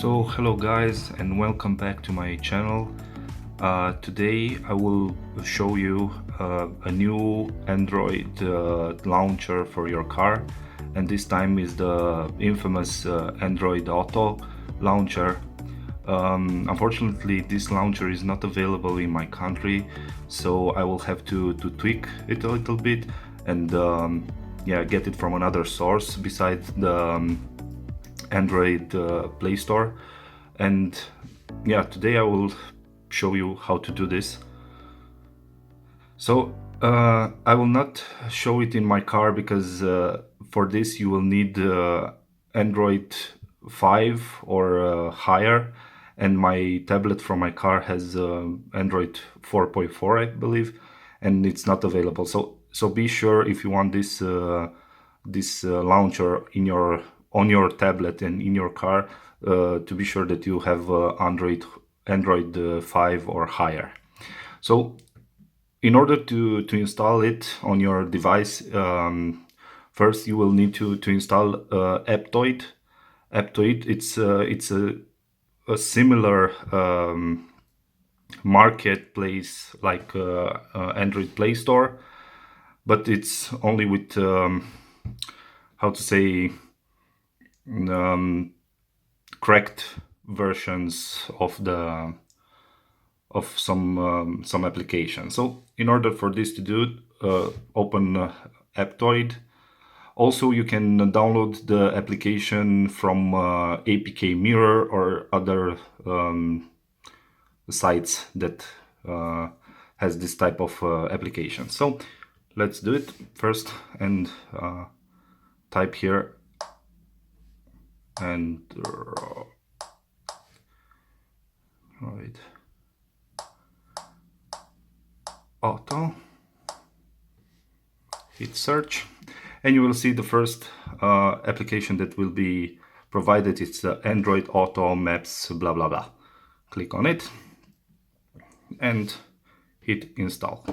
So hello guys and welcome back to my channel. Today I will show you a new Android launcher for your car, and this time is the infamous Android Auto launcher. Unfortunately this launcher is not available in my country, so I will have to tweak it a little bit and get it from another source besides the Android Play Store. And today I will show you how to do this. So I will not show it in my car because for this you will need Android 5 or higher, and my tablet from my car has Android 4.4 I believe, and it's not available. So be sure, if you want this launcher on your tablet and in your car, to be sure that you have Android 5 or higher. So in order to install it on your device, first you will need to install Aptoide. Aptoide, it's a similar marketplace like Android Play Store, but it's only with how to say cracked versions of some applications. So in order for this to do, open Aptoide. Also, you can download the application from APK Mirror or other sites that has this type of application. So let's do it first, and type here and right, Auto, hit search, and you will see the first application that will be provided. It's the Android Auto Maps blah blah blah. Click on it and hit install.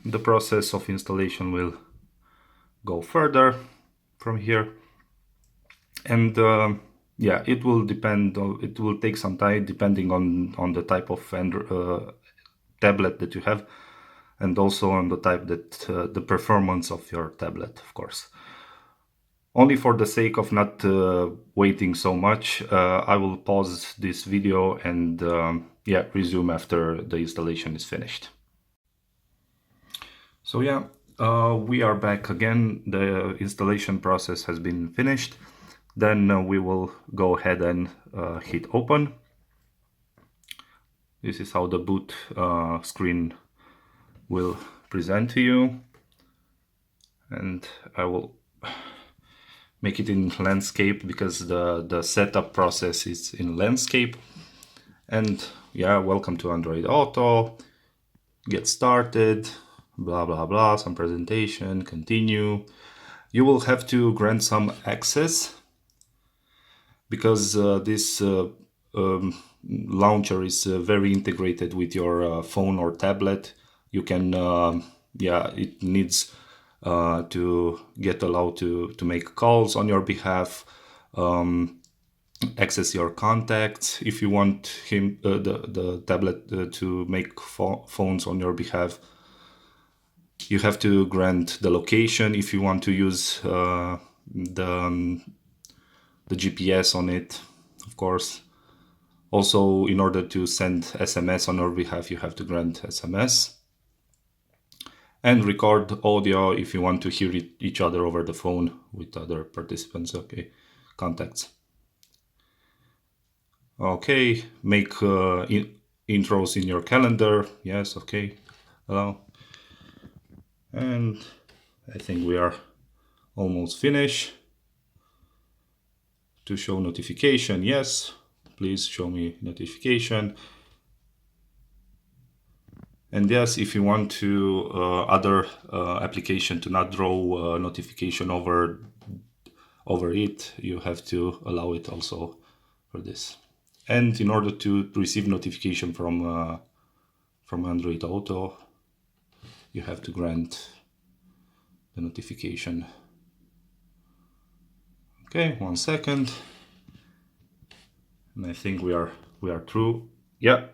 The process of installation will go further from here, and it will depend on, it will take some time depending on the type of tablet that you have, and also on the type that the performance of your tablet, of course. Only for the sake of not waiting so much, I will pause this video and resume after the installation is finished. So we are back again. The installation process has been finished. Then we will go ahead and hit open. This is how the boot screen will present to you, and I will make it in landscape because the setup process is in landscape. And welcome to Android Auto. Get started, blah blah blah, some presentation, continue. You will have to grant some access because this launcher is very integrated with your phone or tablet. You can it needs to get allowed to make calls on your behalf, access your contacts. If you want him the tablet to make phones on your behalf, you have to grant the location if you want to use the GPS on it, of course. Also, in order to send SMS on your behalf, you have to grant SMS. And record audio if you want to hear each other over the phone with other participants, okay, contacts. Okay, make intros in your calendar, yes, okay, allow. And I think we are almost finished. To show notification, yes, please show me notification. And yes, if you want to other application to not draw notification over it, you have to allow it also for this. And in order to receive notification from Android Auto, you have to grant the notification. Okay, 1 second. I think we are through. Yeah,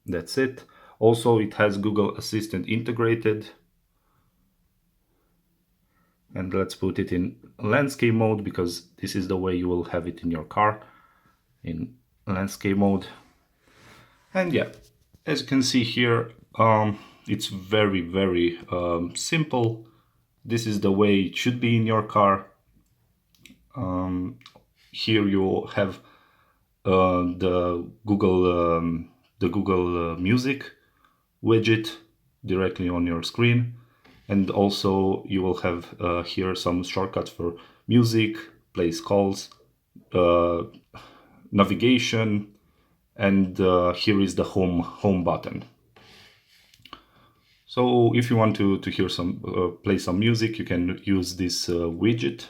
that's it. Also, it has Google Assistant integrated. And let's put it in landscape mode because this is the way you will have it in your car, in landscape mode. And yeah, as you can see here, it's very simple. This is the way it should be in your car. Here you have the Google Music widget directly on your screen, and also you will have here some shortcuts for music, place calls, navigation, and here is the home button. So if you want to hear some play some music, you can use this widget.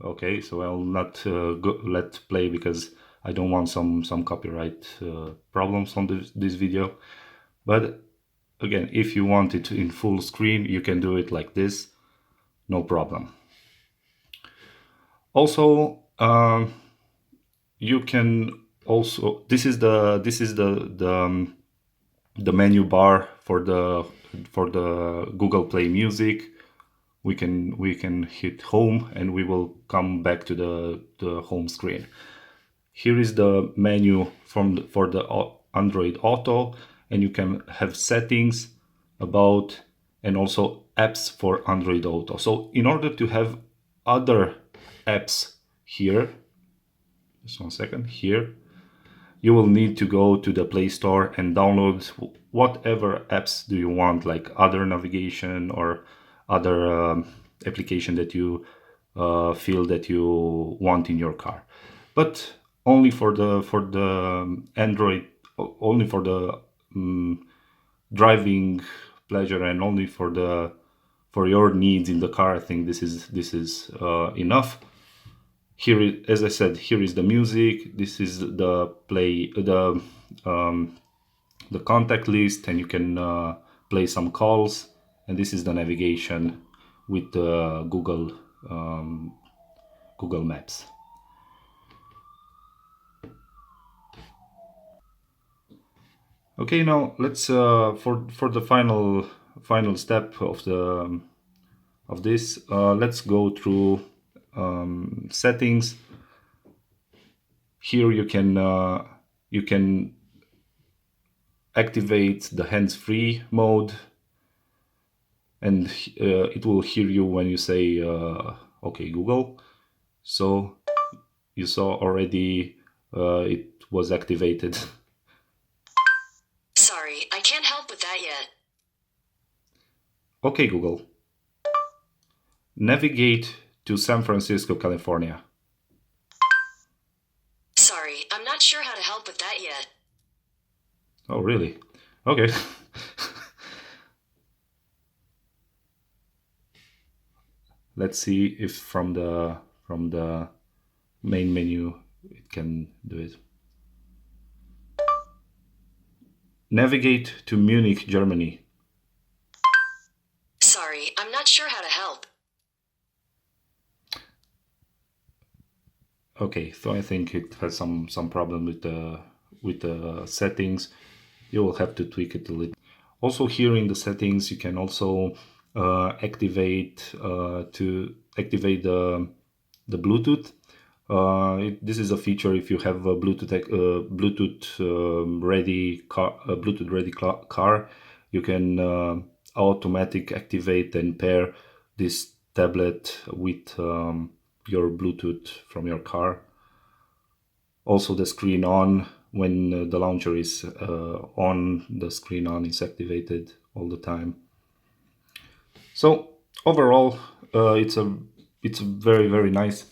Okay, so I'll not let play because I don't want some copyright problems on this video. But again, if you want it in full screen, you can do it like this, no problem. Also, you can also, this is the menu bar for the Google Play Music. We can hit home and we will come back to the home screen. Here is the menu for the Android Auto, and you can have settings, about, and also apps for Android Auto. So in order to have other apps here, just one second, here, you will need to go to the Play Store and download whatever apps do you want, like other navigation or other application that you feel that you want in your car. But only for the Android, only for the driving pleasure, and only for your needs in the car. I think this is enough. Here, as I said, here is the music. This is the the contact list, and you can play some calls. And this is the navigation with the Google Maps. Okay, now let's for the final step of this. Let's go through settings. Here you can activate the hands-free mode, and it will hear you when you say okay Google. So you saw already it was activated. Sorry, I can't help with that yet. Okay Google, navigate to San Francisco, California. Sorry, I'm not sure how to help with that yet. Oh really? Okay. Let's see if from the main menu it can do it. Navigate to Munich, Germany. Sorry, I'm not sure how to help. Okay, so I think it has some problem with the settings. You will have to tweak it a little. Also, here in the settings, you can also activate the Bluetooth. This is a feature if you have a Bluetooth ready car. You can automatic activate and pair this tablet with your Bluetooth from your car. Also, the screen on, when the launcher is on, the screen on is activated all the time. So overall, it's a very nice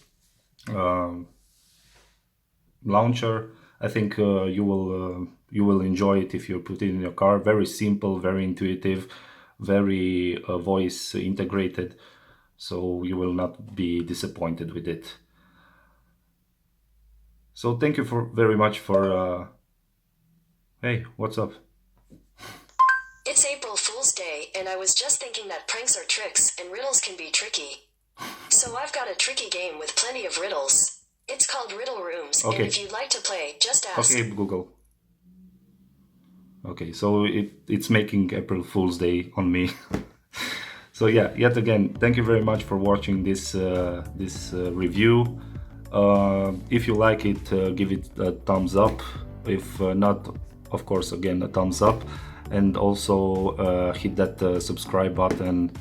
launcher. I think you will enjoy it if you put it in your car. Very simple, very intuitive, very voice integrated. So you will not be disappointed with it. So thank you very much for. Hey, what's up? It's April Fool's Day, and I was just thinking that pranks are tricks and riddles can be tricky. So I've got a tricky game with plenty of riddles. It's called Riddle Rooms, and Okay. if you'd like to play, just ask. Okay, Google. Okay, so it's making April Fool's Day on me. So yeah, yet again, thank you very much for watching this review. If you like it, give it a thumbs up. If not, of course, again, a thumbs up. And also hit that subscribe button.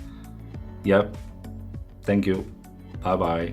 Yep. Thank you. Bye bye.